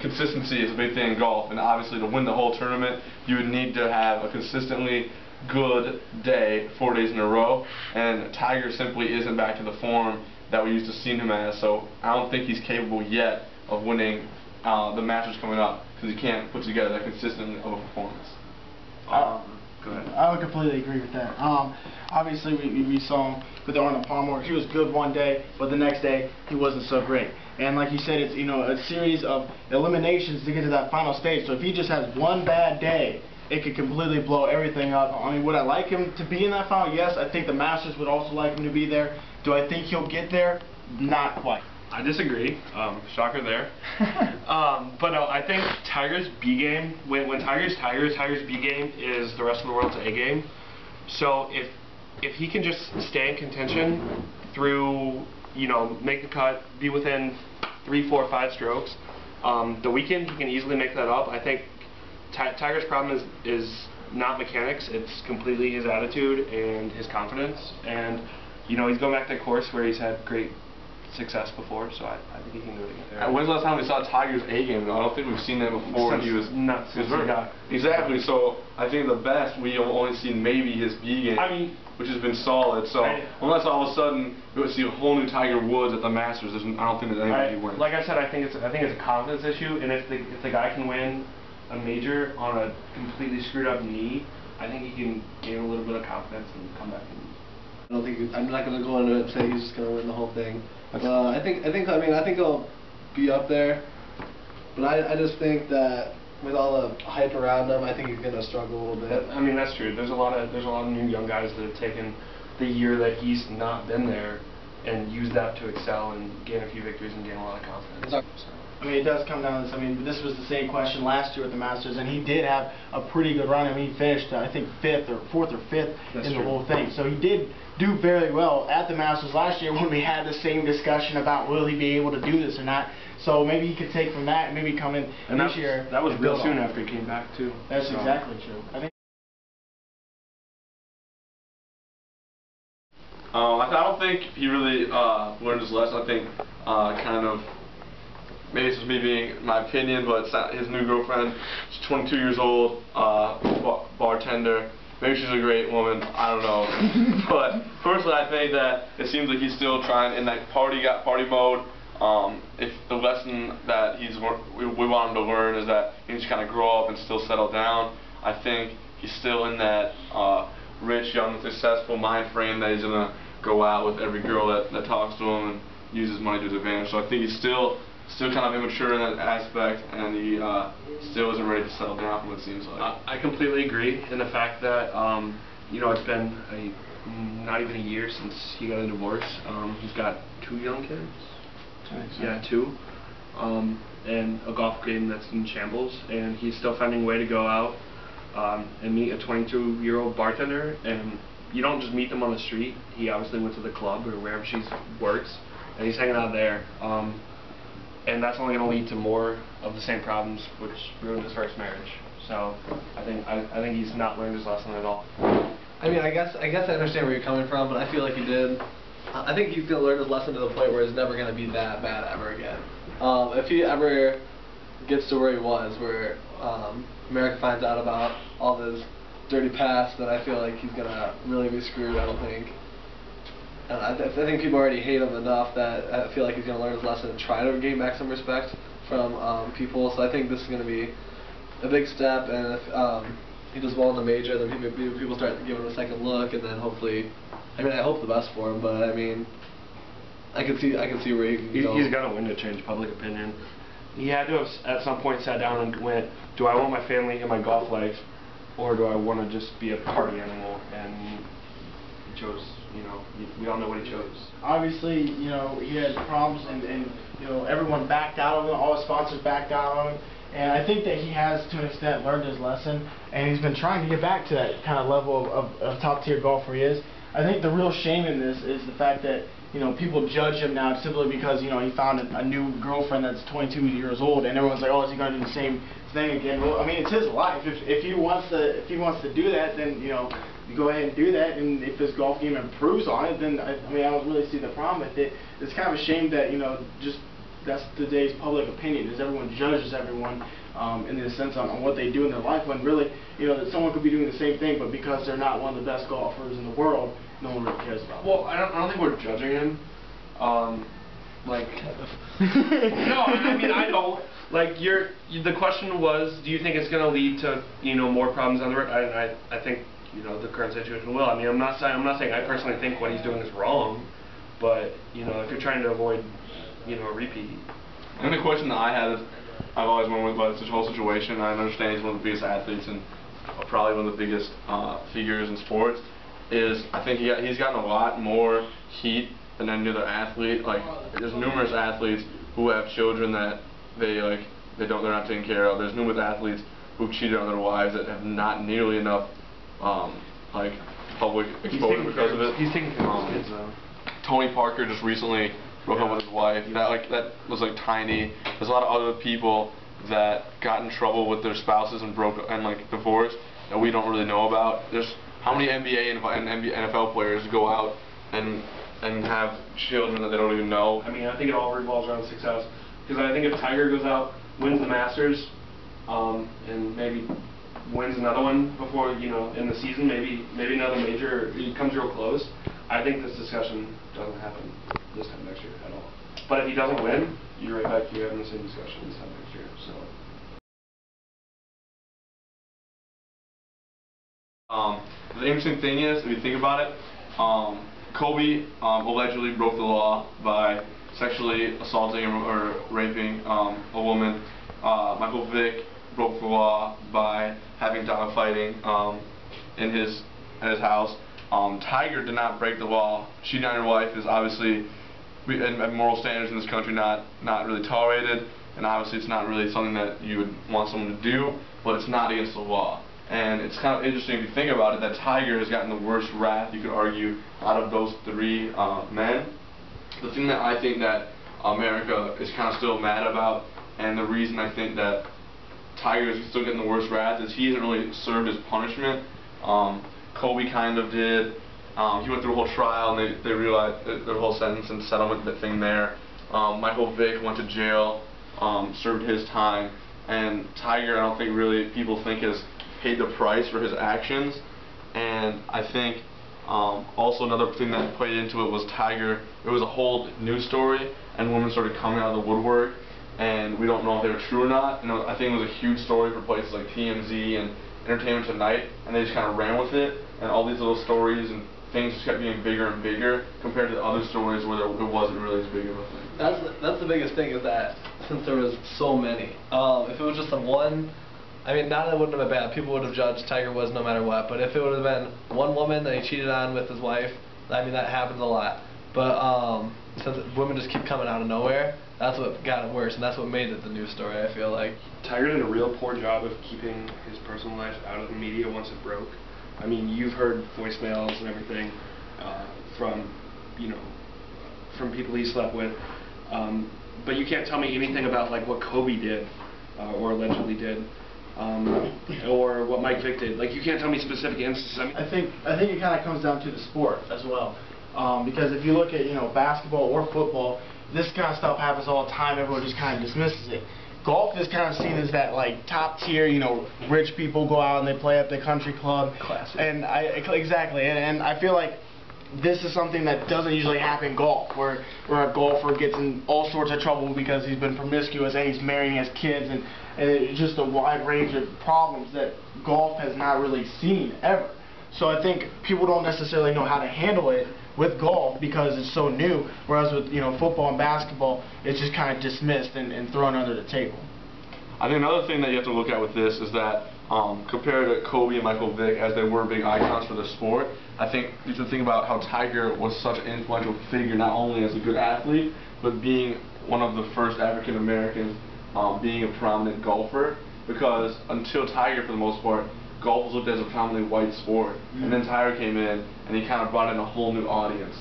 Consistency is a big thing in golf, and obviously to win the whole tournament, you would need to have a consistently good day 4 days in a row, and Tiger simply isn't back to the form that we used to see him as, so I don't think he's capable yet of winning the Masters coming up, because he can't put together that consistent of a performance. Go ahead. I would completely agree with that. Obviously, we saw him with Arnold Palmer. He was good one day, but the next day he wasn't so great. And like you said, it's a series of eliminations to get to that final stage. So if he just has one bad day, it could completely blow everything up. I mean, would I like him to be in that final? Yes. I think the Masters would also like him to be there. Do I think he'll get there? Not quite. I disagree. Shocker there. But no, I think Tiger's B game, when Tiger's B game is the rest of the world's A game. So if he can just stay in contention through, make the cut, be within 3, 4, 5 strokes, the weekend he can easily make that up. I think Tiger's problem is not mechanics. It's completely his attitude and his confidence. And he's going back to that course where he's had great success before, so I think he can do it again. When's the last time we saw Tiger's A game? I don't think we've seen that before. He was nuts. Exactly. So I think the best we've only seen maybe his B game, which has been solid. So unless all of a sudden we would see a whole new Tiger Woods at the Masters, I don't think there's anybody who wins. Like I said, I think it's a confidence issue, and if the guy can win a major on a completely screwed up knee, I think he can gain a little bit of confidence and come back and. I'm not going to go into it and say he's just going to win the whole thing. I think he'll be up there, but I just think that with all the hype around him, I think he's going to struggle a little bit. I mean, that's true. There's a lot of new young guys that have taken the year that he's not been there and used that to excel and gain a few victories and gain a lot of confidence. I mean, it does come down to this. I mean, this was the same question last year at the Masters, and he did have a pretty good run. I mean, he finished, I think, 4th or 5th in the whole thing. So he did do very well at the Masters last year when we had the same discussion about will he be able to do this or not. So maybe he could take from that and maybe come in this year. That was real soon after he came back, too. That's exactly true. I don't think he really learned his lesson. I think kind of. Maybe this is me being my opinion, but it's not his new girlfriend. She's 22 years old, bartender. Maybe she's a great woman. I don't know. But personally, I think that it seems like he's still trying in that party mode. If the lesson that we want him to learn is that he needs to kind of grow up and still settle down, I think he's still in that rich, young, successful mind frame that he's gonna go out with every girl that talks to him and use his money to his advantage. So I think he's still kind of immature in that aspect, and he still isn't ready to settle down from what it seems like. I completely agree in the fact that it's been not even a year since he got a divorce. He's got 2 young kids. Yeah, 2. And a golf game that's in shambles, and he's still finding a way to go out and meet a 22-year-old bartender. And you don't just meet them on the street. He obviously went to the club or wherever she works, and he's hanging out there. And that's only going to lead to more of the same problems, which ruined his first marriage. So I think he's not learned his lesson at all. I mean, I guess I understand where you're coming from, but I feel like he did. I think he's going to learn his lesson to the point where it's never going to be that bad ever again. If he ever gets to where he was, where America finds out about all his dirty past, then I feel like he's going to really be screwed, I don't think. And I think people already hate him enough that I feel like he's going to learn his lesson and try to gain back some respect from people. So I think this is going to be a big step, and if he does well in the major, then people start giving him a second look, and then hopefully, I mean, I hope the best for him, but I mean, I can see where he can go. He's got to win to change public opinion. He had to have at some point sat down and went, do I want my family in my golf life, or do I want to just be a party animal? And he chose. We all know what he chose. Obviously, he had problems, and everyone backed out of him. All his sponsors backed out on him. And I think that he has, to an extent, learned his lesson, and he's been trying to get back to that kind of level of top-tier golfer he is. I think the real shame in this is the fact that people judge him now simply because he found a new girlfriend that's 22 years old, and everyone's like, oh, is he going to do the same thing again? Well, I mean, it's his life. If he wants to do that, then you go ahead and do that. And if his golf game improves on it, then I don't really see the problem with it. It's kind of a shame that just that's today's public opinion, is everyone judges everyone in the sense on what they do in their life, when really, that someone could be doing the same thing, but because they're not one of the best golfers in the world, no one really cares about them. Well, I don't think we're judging him. Like, no, I mean, I don't. Like, the question was, do you think it's going to lead to, more problems on the road? I think, the current situation will. I mean, I'm not saying I personally think what he's doing is wrong, but, if you're trying to avoid, a repeat. And the question that I had is, I've always wondered about this whole situation. I understand he's one of the biggest athletes and probably one of the biggest figures in sports. I think he's gotten a lot more heat than any other athlete. Like, there's numerous athletes who have children that they're not taking care of. There's numerous athletes who've cheated on their wives that have not nearly enough public exposure because of it. He's taking care of his kids though. Tony Parker just recently broke up with his wife. That was tiny. There's a lot of other people that got in trouble with their spouses and divorced that we don't really know about. There's how many NBA and NFL players go out and have children that they don't even know. I mean, I think it all revolves around success. Because I think if Tiger goes out, wins the Masters, and maybe wins another one before, in the season, maybe another major, he comes real close, I think this discussion doesn't happen this time next year at all. But if he doesn't win, you're right back here having the same discussion this time next year. So. The interesting thing is, if you think about it, Kobe allegedly broke the law by sexually assaulting or raping a woman. Michael Vick broke the law by having dogfighting at his house. Tiger did not break the law. Cheating on your wife is obviously, and moral standards in this country, not really tolerated, and obviously it's not really something that you would want someone to do, but it's not against the law. And it's kind of interesting if you think about it that Tiger has gotten the worst rap, you could argue, out of those three men. The thing that I think that America is kind of still mad about, and the reason I think that Tiger is still getting the worst rap, is he hasn't really served his punishment. Kobe kind of did. He went through a whole trial and they realized the whole sentence and settlement thing there. Michael Vick went to jail, served his time, and Tiger I don't think really people think has paid the price for his actions. And I think also another thing that played into it was Tiger. It was a whole news story and women started coming out of the woodwork, and we don't know if they were true or not. I think it was a huge story for places like TMZ and Entertainment Tonight, and they just kind of ran with it, and all these little stories and things just kept getting bigger and bigger compared to the other stories where it wasn't really as big of a thing. That's the biggest thing, is that since there was so many, if it was just one, I mean, not that it wouldn't have been bad. People would have judged Tiger Woods no matter what. But if it would have been one woman that he cheated on with his wife, I mean, that happens a lot. But since women just keep coming out of nowhere, that's what got it worse, and that's what made it the news story, I feel like. Tiger did a real poor job of keeping his personal life out of the media once it broke. I mean, you've heard voicemails and everything from people he slept with, but you can't tell me anything about what Kobe did or allegedly did. Or what Mike Vick did. You can't tell me specific instances. I think it kind of comes down to the sport as well, because if you look at basketball or football, this kind of stuff happens all the time. Everyone just kind of dismisses it. Golf is kind of seen as that top tier, rich people go out and they play at the country club. Classic. And exactly, and I feel like this is something that doesn't usually happen in golf, where a golfer gets in all sorts of trouble because he's been promiscuous and he's marrying his kids, and it's just a wide range of problems that golf has not really seen ever. So I think people don't necessarily know how to handle it with golf because it's so new, whereas with football and basketball, it's just kind of dismissed and thrown under the table. I think another thing that you have to look at with this is that compared to Kobe and Michael Vick, as they were big icons for the sport, I think you should think about how Tiger was such an influential figure, not only as a good athlete, but being one of the first African Americans being a prominent golfer. Because until Tiger, for the most part, golf was looked at as a prominently white sport. And then Tiger came in and he kind of brought in a whole new audience.